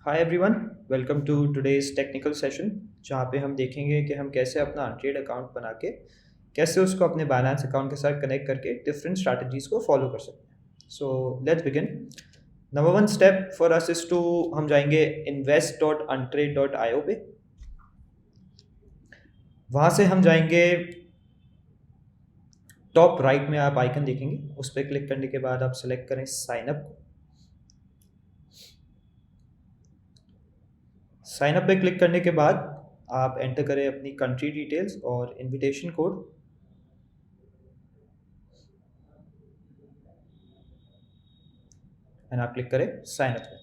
Hi everyone, welcome to today's technical session जहाँ पे हम देखेंगे कि हम कैसे अपना अनट्रेड अकाउंट बना के कैसे उसको अपने बाइनेंस अकाउंट के साथ कनेक्ट करके डिफरेंट स्ट्रैटेजीज को फॉलो कर सकते हैं। So let's begin. Number one step for us is to हम जाएंगे invest.untrade.io पे। वहाँ से हम जाएंगे, टॉप राइट में आप आइकन देखेंगे, उस पर क्लिक करने के बाद आप सेलेक्ट करें साइन अप। साइन अप पे क्लिक करने के बाद आप एंटर करें अपनी कंट्री डिटेल्स और इनविटेशन कोड। एंड आप क्लिक करें साइन अप पे।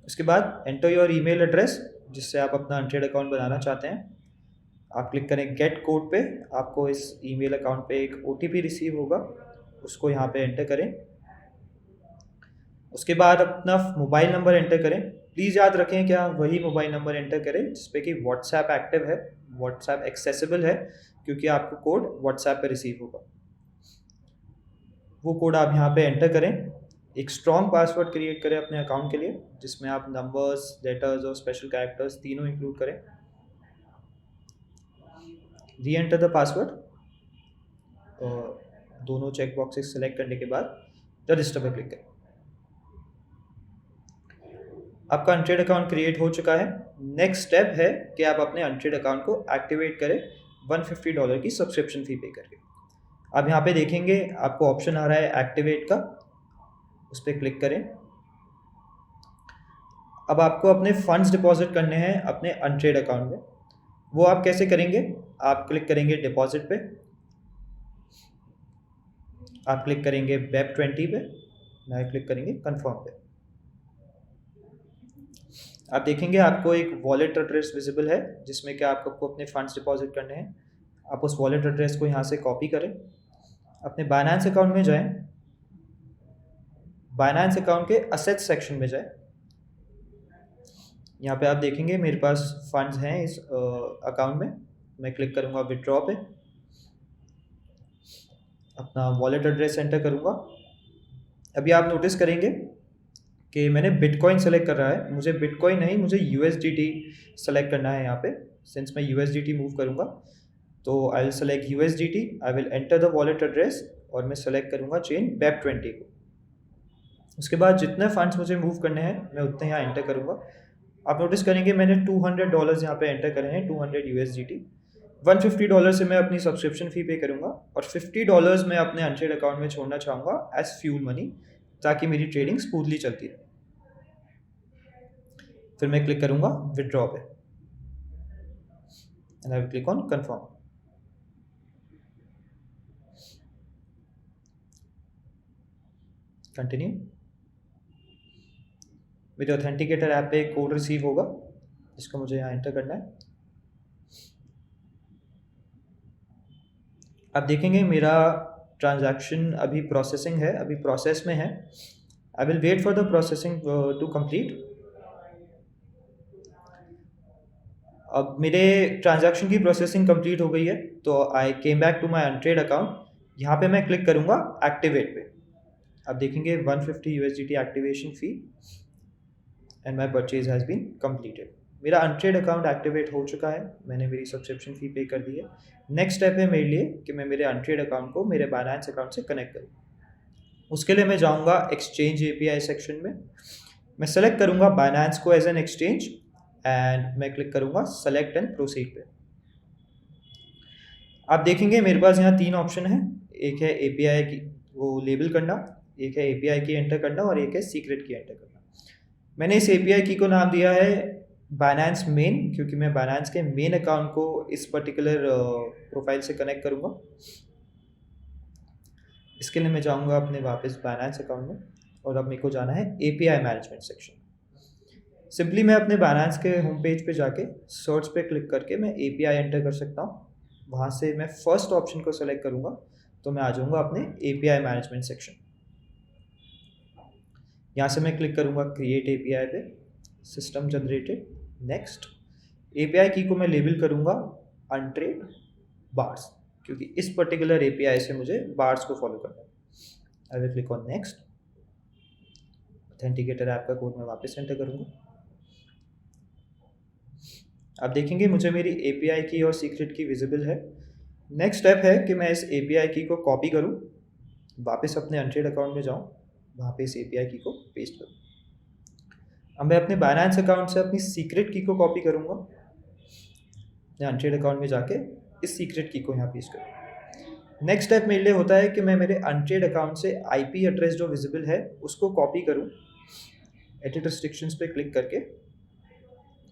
उसके बाद एंटर योर ईमेल एड्रेस जिससे आप अपना अनट्रेड अकाउंट बनाना चाहते हैं। आप क्लिक करें गेट कोड पे। आपको इस ईमेल अकाउंट पे एक OTP रिसीव होगा, उसको यहाँ पे एंटर करें। उसके बाद अपना मोबाइल नंबर एंटर करें। प्लीज़ याद रखें कि आप वही मोबाइल नंबर एंटर करें जिसपे कि व्हाट्सएप एक्टिव है, व्हाट्सएप एक्सेसिबल है, क्योंकि आपको कोड व्हाट्सएप पे रिसीव होगा। वो कोड आप यहाँ पे एंटर करें। एक स्ट्रॉन्ग पासवर्ड क्रिएट करें अपने अकाउंट के लिए जिसमें आप नंबर्स, लेटर्स और स्पेशल कैरेक्टर्स तीनों इंक्लूड करें। री एंटर द पासवर्ड और दोनों चेक बॉक्सेस सेलेक्ट करने के बाद रजिस्टर पर क्लिक करें। आपका अनट्रेड अकाउंट क्रिएट हो चुका है। नेक्स्ट स्टेप है कि आप अपने अनट्रेड अकाउंट को एक्टिवेट करें $150 की सब्सक्रिप्शन फ़ी पे करके। आप यहाँ पे देखेंगे आपको ऑप्शन आ रहा है एक्टिवेट का, उस पर क्लिक करें। अब आपको अपने फंड्स डिपॉजिट करने हैं अपने अनट्रेड अकाउंट में। वो आप कैसे करेंगे? आप क्लिक करेंगे डिपॉजिट पे, आप क्लिक करेंगे BEP20 पे, ना क्लिक करेंगे कंफर्म पे। आप देखेंगे आपको एक वॉलेट एड्रेस विजिबल है जिसमें कि आपको अपने फंड्स डिपॉजिट करने हैं। आप उस वॉलेट एड्रेस को यहाँ से कॉपी करें, अपने बाइनेंस अकाउंट में जाएं, बाइनेंस अकाउंट के असेट्स सेक्शन में जाएं। यहाँ पे आप देखेंगे मेरे पास फंड्स हैं इस अकाउंट में। मैं क्लिक करूँगा विड्रॉ पे, अपना वॉलेट एड्रेस एंटर करूँगा। अभी आप नोटिस करेंगे कि मैंने बिटकॉइन सेलेक्ट कर रहा है, मुझे बिटकॉइन नहीं, मुझे USDT सेलेक्ट करना है यहाँ पे। सिंस मैं USDT मूव करूँगा तो आई will select USDT, I will enter the wallet address और मैं सेलेक्ट करूँगा चेन BEP20 को। उसके बाद जितने फंड्स मुझे मूव करने हैं मैं उतने यहाँ एंटर करूँगा। आप नोटिस करेंगे मैंने $200 यहाँ पे एंटर करे हैं, 200 USDT। $150 से मैं अपनी सब्सक्रिप्शन फ़ी पे करूँगा और $50 मैं अपने अनट्रेड अकाउंट में छोड़ना चाहूँगा एज फ्यूल मनी, ताकि मेरी ट्रेडिंग स्मूथली चलती रहे। फिर मैं क्लिक करूँगा विड्रॉ पे and I will click on confirm. Continue. मेरे ऑथेंटिकेटर ऐप पे एक कोड रिसीव होगा जिसको मुझे यहाँ एंटर करना है। आप देखेंगे मेरा ट्रांजैक्शन अभी प्रोसेसिंग है, अभी प्रोसेस में है। I will wait for the processing to complete. अब मेरे ट्रांजैक्शन की प्रोसेसिंग कंप्लीट हो गई है तो I came back to my untrade account. यहाँ पे मैं क्लिक करूँगा एक्टिवेट पे। आप देखेंगे 150 USDT activation fee and my purchase has been completed. मेरा अनट्रेड अकाउंट एक्टिवेट हो चुका है, मैंने मेरी सब्सक्रिप्शन फ़ी पे कर दी है। नेक्स्ट स्टेप है मेरे लिए कि मैं मेरे अनट्रेड अकाउंट को मेरे बाइनेंस अकाउंट से कनेक्ट करूँ। उसके लिए मैं जाऊँगा एक्सचेंज API सेक्शन में, मैं सेलेक्ट करूँगा बाइनेंस को एज एन एक्सचेंज एंड मैं क्लिक करूँगा सेलेक्ट एंड प्रोसीड पे। आप देखेंगे मेरे पास यहाँ 3 ऑप्शन है, एक है API की वो लेबल करना, एक है API की एंटर करना और एक है सीक्रेट की एंटर करना। मैंने इस API की को नाम दिया है बाइनेंस मेन, क्योंकि मैं बाइनेंस के मेन अकाउंट को इस पर्टिकुलर प्रोफाइल से कनेक्ट करूँगा। इसके लिए मैं जाऊँगा अपने वापस बाइनेंस अकाउंट में और अब मेरे को जाना है API मैनेजमेंट सेक्शन। सिंपली मैं अपने बाइनेंस के होम पेज पे जाके सर्च पे क्लिक करके मैं API एंटर कर सकता हूँ। वहाँ से मैं फर्स्ट ऑप्शन को सेलेक्ट करूँगा तो मैं आ जाऊँगा अपने API मैनेजमेंट सेक्शन। यहाँ से मैं क्लिक करूँगा क्रिएट API पे, सिस्टम जनरेटेड, नेक्स्ट। API की को मैं लेबल करूँगा अनट्रेड बार्स, क्योंकि इस पर्टिकुलर API से मुझे बार्स को फॉलो करना है। I will click on next. Authenticator app का कोड मैं वापस एंटर करूँगा। आप देखेंगे मुझे मेरी API की और सीक्रेट की विजिबल है। नेक्स्ट स्टेप है कि मैं इस API की को कॉपी करूँ, वापस अपने अनट्रेड अकाउंट में जाऊँ, वहाँ पे इस API की को पेस्ट करूँ। अब मैं अपने बाइनेंस अकाउंट से अपनी सीक्रेट की को कॉपी करूँगा, मैं अनट्रेड अकाउंट में जाके इस सीक्रेट की को यहाँ पेस्ट करूँ। नेक्स्ट स्टेप मेरे लिए होता है कि मैं मेरे अनट्रेड अकाउंट से IP एड्रेस जो विजिबल है उसको कॉपी करूँ, एडिट रिस्ट्रिक्शंस पे क्लिक करके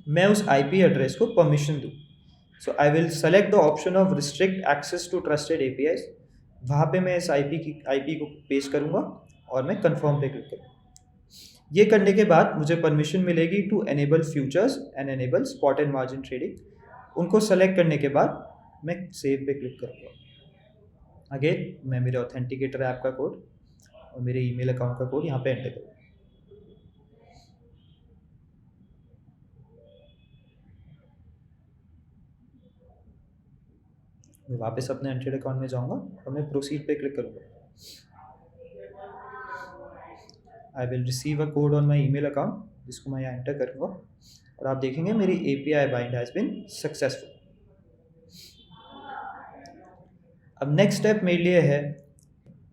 मैं उस IP एड्रेस को परमिशन दूँ। So I will select the option of restrict access to trusted APIs। वहाँ पे मैं इस IP को पेस्ट करूँगा और मैं कन्फर्म पे क्लिक करूँगा। ये करने के बाद मुझे परमिशन मिलेगी to enable futures and enable spot and margin trading. उनको सेलेक्ट करने के बाद मैं सेव पे क्लिक करूँगा। अगेन मैं मेरे ऑथेंटिकेटर ऐप का कोड और मेरे ईमेल अकाउंट का कोड यहाँ पे एंटर करूँगा। मैं वापस अपने एंट्रेड अकाउंट में जाऊँगा और मैं प्रोसीड पे क्लिक करूँगा। I will receive a code on my email account, जिसको मैं यहाँ एंटर करूँगा और आप देखेंगे मेरी API bind has been successful. अब नेक्स्ट स्टेप मेरे लिए है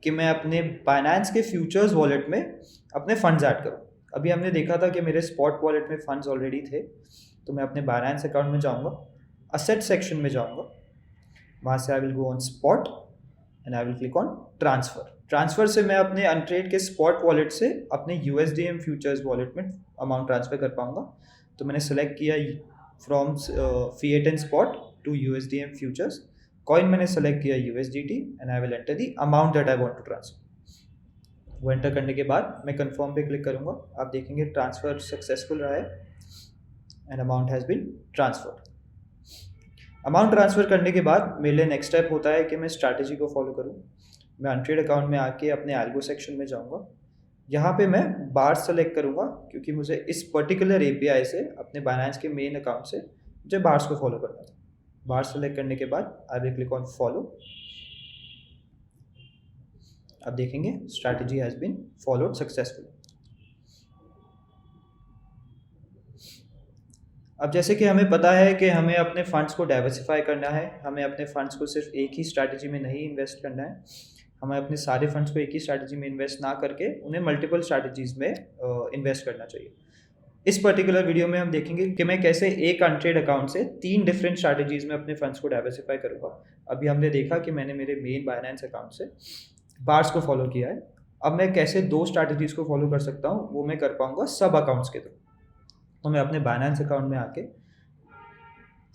कि मैं अपने बाइनेंस के फ्यूचर्स वॉलेट में अपने फंड्स ऐड करूँ। अभी हमने देखा था कि मेरे स्पॉट वॉलेट में फंड्स ऑलरेडी थे, तो मैं अपने बाइनेंस अकाउंट में जाऊँगा, असेट सेक्शन में जाऊँगा, वहाँ से I will go on spot and I will click on transfer. Transfer से मैं अपने अनट्रेड के स्पॉट वॉलेट से अपने USDM फ्यूचर्स वॉलेट में अमाउंट ट्रांसफ़र कर पाऊँगा। तो मैंने सेलेक्ट किया from fiat and spot to USDM futures. Coin मैंने सेलेक्ट किया USDT and I will enter the amount that I want to transfer. वो एंटर करने के बाद मैं कंफर्म पे क्लिक करूँगा। आप देखेंगे ट्रांसफ़र सक्सेसफुल रहा है and amount has been transferred. Amount transfer करने के बाद मेरे लिए नेक्स्ट स्टेप होता है कि मैं स्ट्रैटेजी को फॉलो करूँ। मैं अनट्रेड अकाउंट में आके अपने एल्गो सेक्शन में जाऊँगा, यहाँ पे मैं बार सेलेक्ट करूँगा क्योंकि मुझे इस पर्टिकुलर API से अपने बाइनेंस के मेन अकाउंट से मुझे बार्स को फॉलो करना था। बार सेलेक्ट करने के बाद I will click on follow. आप देखेंगे strategy has been followed successfully. अब जैसे कि हमें पता है कि हमें अपने फंड्स को डाइवर्सिफाई करना है, हमें अपने फंड्स को सिर्फ एक ही स्ट्रैटेजी में नहीं इन्वेस्ट करना है, हमें अपने सारे फंड्स को एक ही स्ट्रैटेजी में इन्वेस्ट ना करके उन्हें मल्टीपल स्ट्रैटेजीज में इन्वेस्ट करना चाहिए। इस पर्टिकुलर वीडियो में हम देखेंगे कि मैं कैसे एक अनट्रेड अकाउंट से 3 डिफरेंट स्ट्रैटेजीज में अपने फंड्स को डाइवर्सिफाई करूँगा। अभी हमने देखा कि मैंने मेरे मेन बाइनेंस अकाउंट से बार्स को फॉलो किया है। अब मैं कैसे 2 स्ट्रैटेजीज को फॉलो कर सकता हूँ, वो मैं कर पाऊँगा सब अकाउंट्स के थ्रू। तो मैं अपने बाइनेंस अकाउंट में आके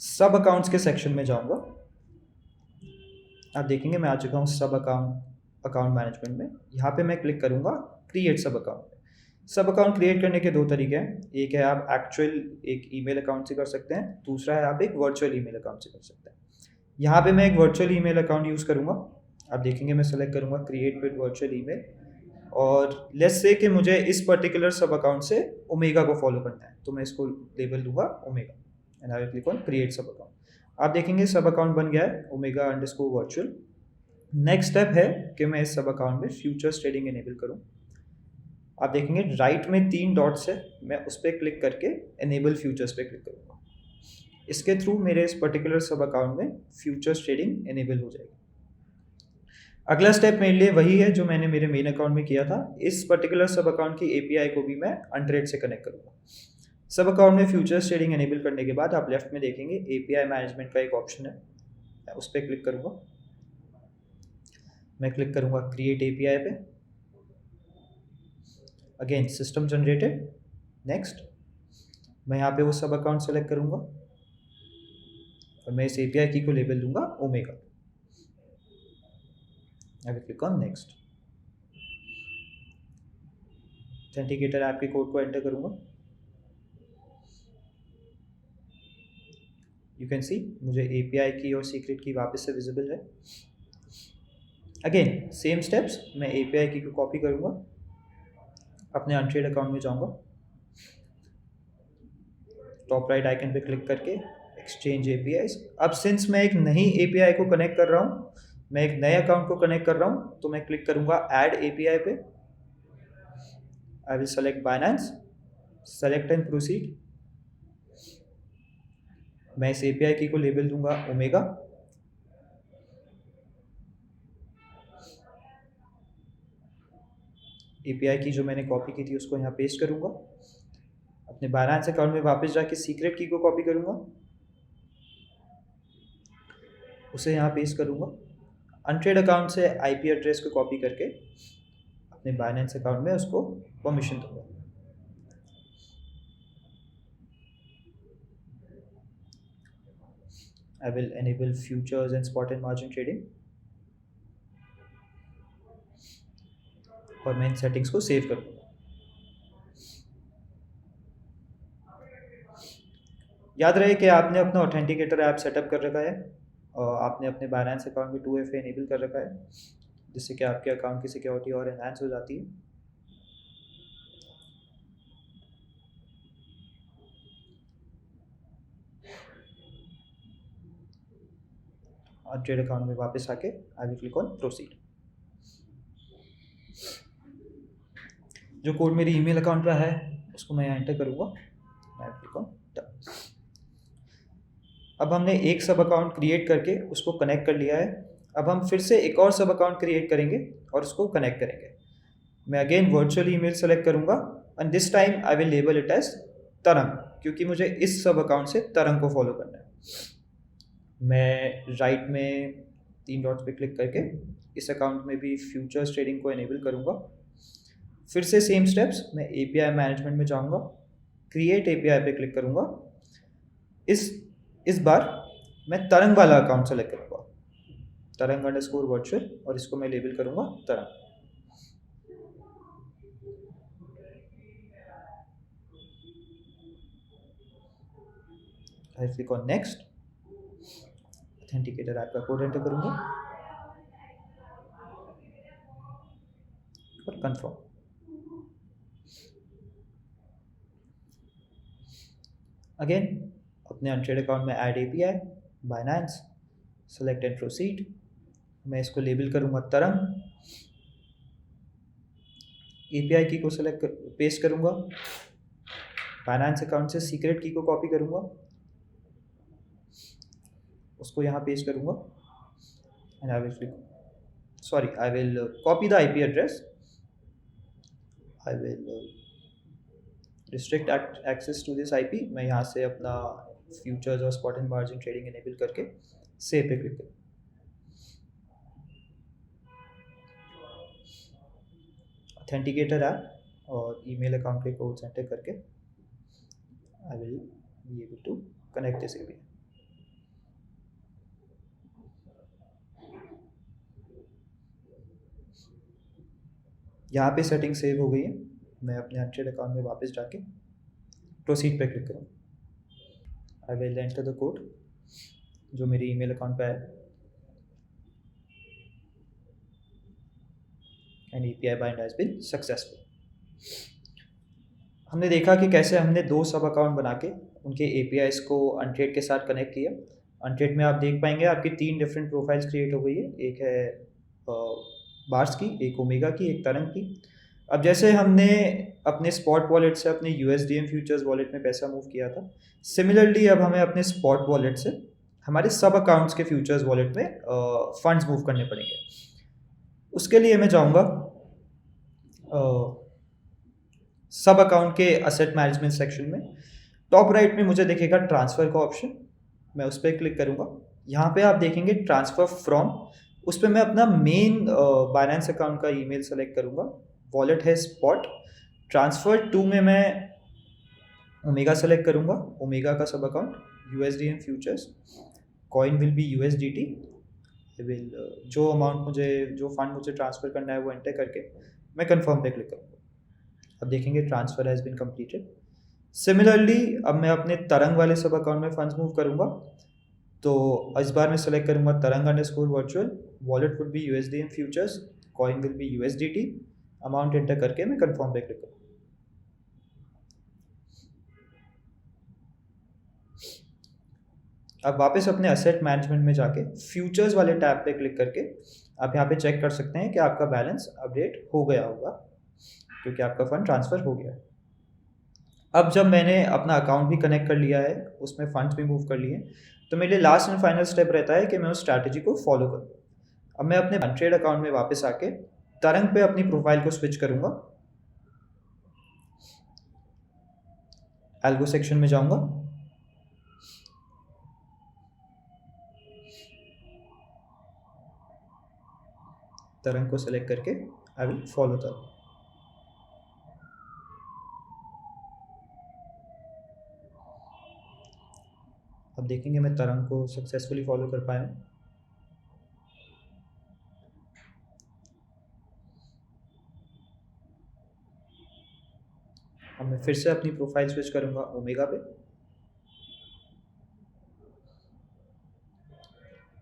सब अकाउंट्स के सेक्शन में जाऊँगा। आप देखेंगे मैं आ चुका हूँ सब अकाउंट मैनेजमेंट में। यहाँ पे मैं क्लिक करूँगा क्रिएट सब अकाउंट। सब अकाउंट क्रिएट करने के 2 तरीके हैं, एक है आप एक्चुअल एक ईमेल अकाउंट से कर सकते हैं, दूसरा है आप एक वर्चुअल ईमेल अकाउंट से कर सकते हैं। यहाँ पे मैं एक वर्चुअल ईमेल अकाउंट यूज़ करूँगा। आप देखेंगे मैं सेलेक्ट करूँगा क्रिएट विद वर्चुअल ईमेल और लेट्स से कि मुझे इस पर्टिकुलर सब अकाउंट से ओमेगा को फॉलो करना है, तो मैं इसको लेबल दूंगा omega and I will click on create सब अकाउंट। आप देखेंगे सब अकाउंट बन गया है omega_virtual। नेक्स्ट स्टेप है कि मैं इस सब अकाउंट में फ्यूचर्स ट्रेडिंग एनेबल करूँ। आप देखेंगे राइट में 3 डॉट्स है, मैं उस पर क्लिक करके एनेबल फ्यूचर्स पे क्लिक करूँगा। इसके थ्रू मेरे इस पर्टिकुलर सब अकाउंट में फ्यूचर्स ट्रेडिंग एनेबल हो जाएगी। अगला स्टेप मेरे लिए वही है जो मैंने मेरे मेन अकाउंट में किया था। इस पर्टिकुलर सब अकाउंट की API को भी मैं अनट्रेड से कनेक्ट करूँगा। सब अकाउंट में फ्यूचर्स ट्रेडिंग एनेबल करने के बाद आप लेफ्ट में देखेंगे API मैनेजमेंट का एक ऑप्शन है, मैं उस पर क्लिक करूँगा। मैं क्लिक करूँगा क्रिएट API पे, अगेन सिस्टम जनरेटेड, नेक्स्ट। मैं यहाँ पे वो सब अकाउंट सेलेक्ट करूँगा और मैं इस API की को लेबल दूंगा omega. I will click on next. Authenticator app के कोड को एंटर करूँगा। यू कैन सी मुझे API की और सीक्रेट की वापस से विजिबल है। अगेन सेम स्टेप्स, मैं API की को कॉपी करूँगा, अपने अनट्रेड अकाउंट में जाऊँगा, टॉप राइट आइकन पे क्लिक करके एक्सचेंज APIs। अब सिंस मैं एक नई API को कनेक्ट कर रहा हूँ, मैं एक नए अकाउंट को कनेक्ट कर रहा हूँ, तो मैं क्लिक करूँगा ऐड एपीआई पे। आई will select Binance, select and proceed. मैं इस एपीआई की को लेबल दूंगा ओमेगा। एपीआई की जो मैंने कॉपी की थी उसको यहाँ पेस्ट करूँगा। अपने बाइनेंस अकाउंट में वापस जाके सीक्रेट की को कॉपी करूँगा, उसे यहाँ पेस्ट करूँगा। अनट्रेड अकाउंट से आईपी एड्रेस को कॉपी करके अपने बाइनेंस अकाउंट में उसको परमिशन दूंगा। I will enable futures and spot and margin trading और मैं इन सेटिंग्स को सेव कर दूंगा। याद रहे कि आपने अपना ऑथेंटिकेटर ऐप सेटअप कर रखा है और आपने अपने बाइनेंस अकाउंट में 2FA इनेबल कर रखा है, जिससे कि आपके अकाउंट की सिक्योरिटी और एनहांस हो जाती है। और ट्रेड अकाउंट में वापस आके आई विल क्लिक ऑन प्रोसीड। जो कोड मेरी ईमेल अकाउंट पर है उसको मैं यहाँ एंटर करूँगा। I will click on done. अब हमने एक सब अकाउंट क्रिएट करके उसको कनेक्ट कर लिया है। अब हम फिर से एक और सब अकाउंट क्रिएट करेंगे और उसको कनेक्ट करेंगे। मैं अगेन वर्चुअल ईमेल सेलेक्ट करूँगा and this time I will label it as Tarang, क्योंकि मुझे इस सब अकाउंट से तरंग को फॉलो करना है। मैं राइट में 3 डॉट्स पे क्लिक करके इस अकाउंट में भी फ्यूचर्स ट्रेडिंग को इनेबल करूँगा। फिर से सेम स्टेप्स, मैं एपीआई मैनेजमेंट में जाऊँगा, क्रिएट एपीआई पे क्लिक करूँगा। इस बार मैं तरंग वाला अकाउंट सेलेक्ट करूँगा, तरंग_वर्चुअल, और इसको मैं लेबल करूँगा Tarang. I click on next, authenticator app का कोड एंटर करूँगा और कंफर्म। अगेन अपने अनट्रेड अकाउंट में add API, Binance, select and proceed. मैं इसको लेबल करूँगा तरंग। एपीआई की को सेलेक्ट पेस्ट करूँगा, बाइनेंस अकाउंट से सीक्रेट की को कॉपी करूँगा, उसको यहाँ पेस्ट करूँगा and I will copy the IP address. I will restrict access to this IP. मैं यहाँ से अपना फ्यूचर्स और spot and margin trading enable करके सेव पे क्लिक करूँ। ऑथेंटिकेटर ऐप और ईमेल अकाउंट के कोड्स एंटर करके I will be able to connect this API. यहाँ पे सेटिंग सेव हो गई है। मैं अपने अनट्रेड अकाउंट में वापस जाके प्रोसीड पे क्लिक करूँगा। I will enter the code जो मेरी ईमेल अकाउंट पे है and API bind has been successful. हमने देखा कि कैसे हमने 2 सब अकाउंट बना के उनके एपीआईज को अनट्रेड के साथ कनेक्ट किया। अनट्रेड में आप देख पाएंगे आपकी 3 डिफरेंट प्रोफाइल्स क्रिएट हो गई है, एक है बार्स की, एक ओमेगा की, एक तरंग की। अब जैसे हमने अपने स्पॉट वॉलेट से अपने यूएसडीएम फ्यूचर्स वॉलेट में पैसा मूव किया था, सिमिलरली अब हमें अपने स्पॉट वॉलेट से हमारे सब अकाउंट्स के फ्यूचर्स वॉलेट में फंड्स मूव करने पड़ेंगे। उसके लिए मैं जाऊँगा सब अकाउंट के असेट मैनेजमेंट सेक्शन में। टॉप राइट में मुझे दिखेगा ट्रांसफ़र का ऑप्शन, मैं उस पर क्लिक करूँगा। यहाँ पे आप देखेंगे ट्रांसफ़र फ्रॉम, उस पर मैं अपना मेन बाइनेंस अकाउंट का ईमेल सेलेक्ट करूँगा। वॉलेट है स्पॉट। ट्रांसफ़र टू में मैं ओमेगा सेलेक्ट करूँगा, ओमेगा का सब account USDM futures, coin will be USDT. Will जो अमाउंट मुझे, जो फंड मुझे ट्रांसफ़र करना है वो एंटर करके मैं कंफर्म पे क्लिक करूँगा। अब देखेंगे transfer has been completed. Similarly अब मैं अपने तरंग वाले सब अकाउंट में फंड्स मूव करूँगा, तो इस बार मैं सेलेक्ट करूँगा Tarang virtual, wallet would be USDM futures, coin will be USDT, amount enter करके मैं कंफर्म पे क्लिक करूँगा। अब वापस अपने असेट मैनेजमेंट में जाके फ्यूचर्स वाले टैब पे क्लिक करके आप यहाँ पे चेक कर सकते हैं कि आपका बैलेंस अपडेट हो गया होगा, क्योंकि आपका फंड ट्रांसफ़र हो गया है। अब जब मैंने अपना अकाउंट भी कनेक्ट कर लिया है, उसमें फंड्स भी मूव कर लिए, तो मेरे लिए लास्ट एंड फाइनल स्टेप रहता है कि मैं उस स्ट्रैटेजी को फॉलो करूँ। अब मैं अपने ट्रेड अकाउंट में वापस आके तरंग पे अपनी प्रोफाइल को स्विच करूँगा, एल्गो सेक्शन में जाऊँगा, तरंग को सेलेक्ट करके आई विल फॉलो तरंग। अब देखेंगे मैं तरंग को सक्सेसफुली फॉलो कर पाया हूँ। अब मैं फिर से अपनी प्रोफाइल स्विच करूँगा ओमेगा पे।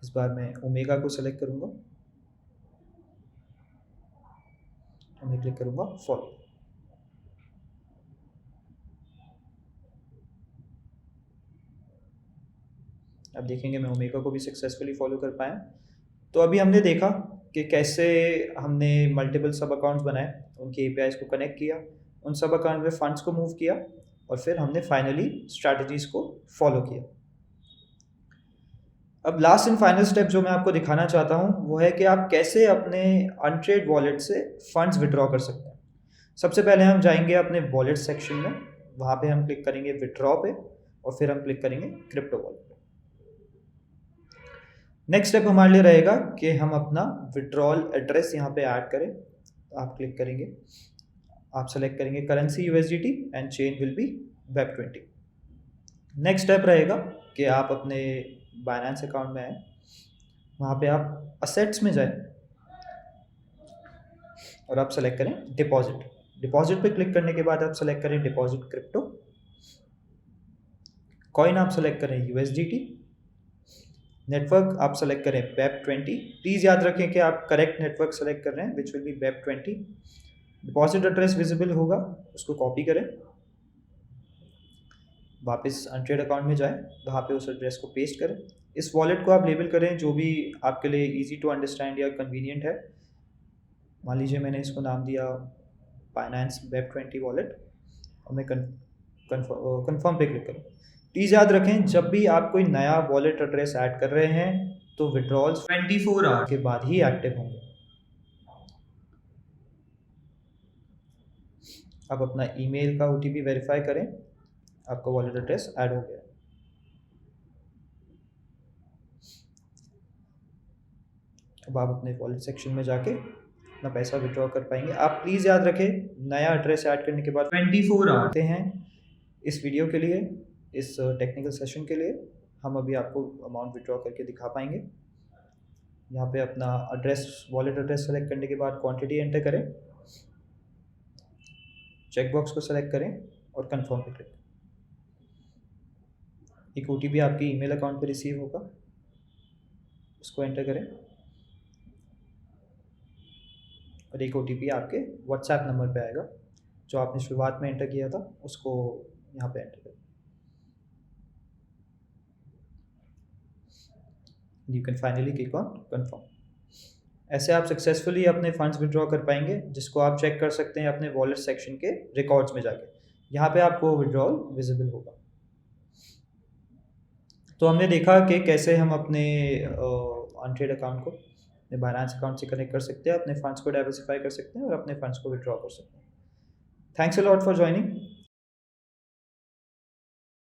इस बार मैं ओमेगा को सेलेक्ट करूँगा और मैं क्लिक करूँगा फॉलो। अब देखेंगे मैं ओमेगा को भी सक्सेसफुली फॉलो कर पाया। तो अभी हमने देखा कि कैसे हमने मल्टीपल सब अकाउंट्स बनाए, उनके एपीआईज को कनेक्ट किया, उन सब अकाउंट में फंड्स को मूव किया और फिर हमने फाइनली स्ट्रैटेजीज को फॉलो किया। अब लास्ट एंड फाइनल स्टेप जो मैं आपको दिखाना चाहता हूँ वो है कि आप कैसे अपने अनट्रेड वॉलेट से फंड्स विड्रॉ कर सकते हैं। सबसे पहले हम जाएंगे अपने वॉलेट सेक्शन में, वहाँ पे हम क्लिक करेंगे विड्रॉ पे और फिर हम क्लिक करेंगे क्रिप्टो वॉलेट पे। नेक्स्ट स्टेप हमारे लिए रहेगा कि हम अपना विड्रॉल एड्रेस यहाँ पे ऐड करें। आप क्लिक करेंगे, आप सेलेक्ट करेंगे currency USDT and chain will be Web20। Next step रहेगा कि आप अपने बाइनेंस अकाउंट में आए, वहाँ पे आप असेट्स में जाएं और आप सेलेक्ट करें डिपॉजिट। डिपॉजिट पे क्लिक करने के बाद आप सेलेक्ट करें डिपॉजिट क्रिप्टो। कॉइन आप सेलेक्ट करें USDT। नेटवर्क आप सेलेक्ट करें Web20। प्लीज़ याद रखें कि आप करेक्ट नेटवर्क सेलेक्ट कर रहे हैं, which will be Web20। Deposit address visible होगा, उसको कॉपी करें, वापस अनट्रेड अकाउंट में जाएं, वहाँ पे उस एड्रेस को पेस्ट करें। इस वॉलेट को आप लेबल करें जो भी आपके लिए इजी टू अंडरस्टैंड या कन्वीनियंट है। मान लीजिए मैंने इसको नाम दिया बाइनेंस Web20 वॉलेट और मैं कन्फर्म पे क्लिक करूँ। प्लीज़ याद रखें जब भी आप कोई नया वॉलेट एड्रेस ऐड कर रहे हैं तो विड्रॉल्स 24 आवर के बाद ही एक्टिव होंगे। आप अपना ईमेल का OTP वेरीफाई करें, आपका वॉलेट एड्रेस ऐड हो गया। अब आप अपने वॉलेट सेक्शन में जाके अपना पैसा विड्रॉ कर पाएंगे। आप प्लीज़ याद रखें नया एड्रेस ऐड करने के बाद 24 आवर हैं। इस वीडियो के लिए, इस टेक्निकल सेशन के लिए हम अभी आपको अमाउंट विड्रॉ करके दिखा पाएंगे। यहाँ पे अपना एड्रेस, वॉलेट एड्रेस सेलेक्ट करने के बाद क्वांटिटी एंटर करें, चेकबॉक्स को सेलेक्ट करें और कंफर्म पे क्लिक। एक OTP आपके ईमेल अकाउंट पे रिसीव होगा, उसको एंटर करें और एक OTP आपके WhatsApp नंबर पे आएगा जो आपने शुरुआत में एंटर किया था, उसको यहाँ पे एंटर करें। You can finally click on confirm. ऐसे आप सक्सेसफुली अपने फंड्स विड्रॉ कर पाएंगे, जिसको आप चेक कर सकते हैं अपने वॉलेट सेक्शन के रिकॉर्ड्स में जाके। यहाँ पे आपको विड्रॉल विजिबल होगा। तो हमने देखा कि कैसे हम अपने अनट्रेड अकाउंट को अपने बाइनेंस अकाउंट से कनेक्ट कर सकते हैं, अपने फंड्स को डाइवर्सिफाई कर सकते हैं और अपने फंड्स को विड्रॉ कर सकते हैं। Thanks a lot for joining.